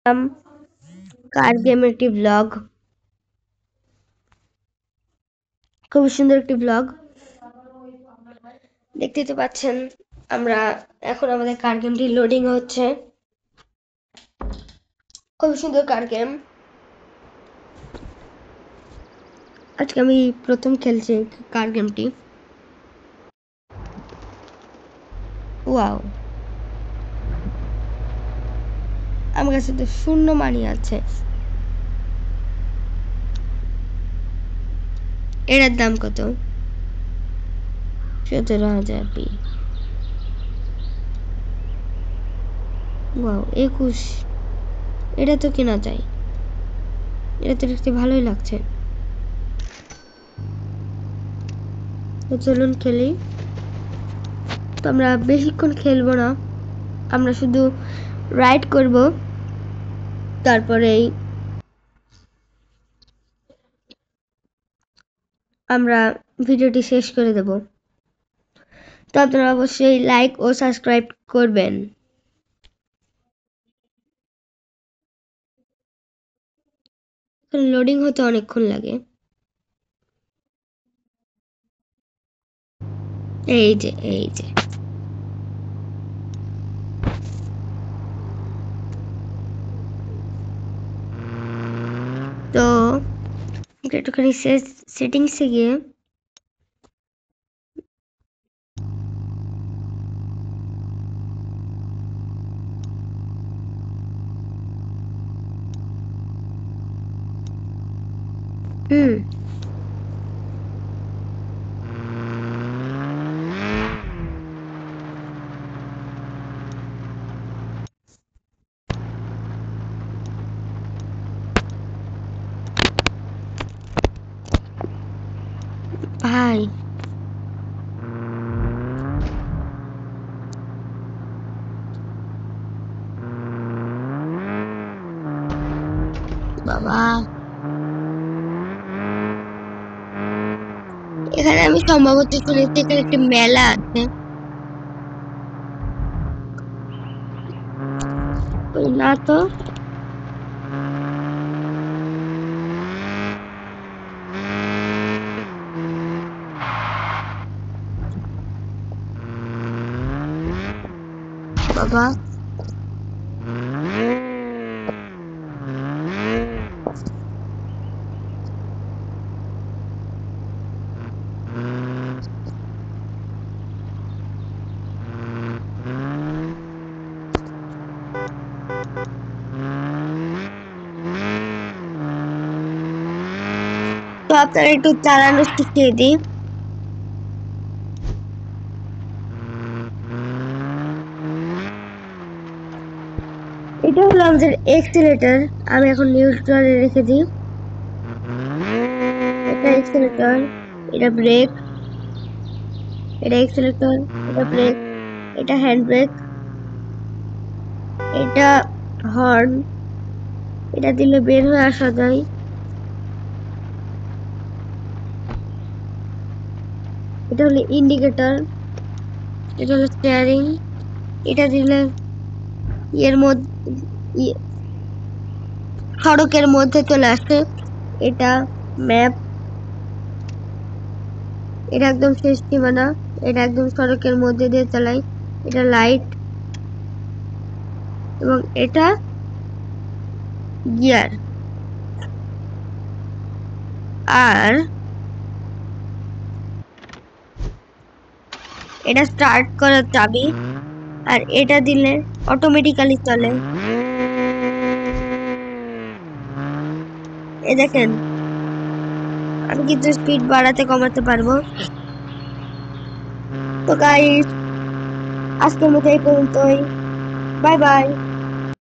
কার গেমের একটি ব্লগ, খুব সুন্দর একটি ব্লগ দেখতেই তো পাচ্ছেন। আমরা এখন আমাদের কার গেমটি লোডিং হচ্ছে। খুব সুন্দর কার গেম। আজকে আমি প্রথম খেলছি কার গেমটি। ওয়াও, আমার কাছে তো শূন্য মানি আছে। এটার দাম কত? 17,000 পি। ওয়াও, 21। এটা তো কেনা যায়, এটা তো দেখতে ভালোই লাগছে। তো চলুন খেলি। তো আমরা বেশিক্ষণ খেলবো না, আমরা শুধু রাইড করব, তারপরেই আমরা ভিডিওটি শেষ করে দেব। তো আপনারা অবশ্যই লাইক ও সাবস্ক্রাইব করবেন। লোডিং হতে অনেকক্ষণ লাগে। এই যে তো একটুখানি সেটিংসে গিয়ে ভাই বাবা, এখানে আমি সম্ভবত শুনেছি এখানে একটি মেলা আছে। না তো, বাবা তো আপনারা একটু চালানো শিখিয়ে দিই। এটা হলো আমাদের এক্সিলেটর, আমি এখন নিউট্রালে রেখে দিই। এটা এক্সিলেটর, এটা ব্রেক, এটা এক্সিলেটর, এটা ব্রেক, এটা হ্যান্ড ব্রেক, এটা হর্ন, এটা দিলে বের হয়ে আসা যায়। এটা হলো ইন্ডিকেটর, এটা হলো স্টিয়ারিং, এটা দিলে এর মধ্যে সড়কের মধ্যে চলে আসে। এটা ম্যাপ, এটা একদম শেষ সীমানা, এটা একদম সড়কের মধ্যে দিয়ে চালাই। এটা লাইট, এবং এটা গিয়ার, আর এটা স্টার্ট করার চাবি, আর এটা দিলে অটোমেটিক্যালি চলে। এই দেখেন, আমি কিন্তু স্পিড বাড়াতে কমাতে পারবো। তো গাইস, আজকের মতো এই পর্যন্তই। Bye bye.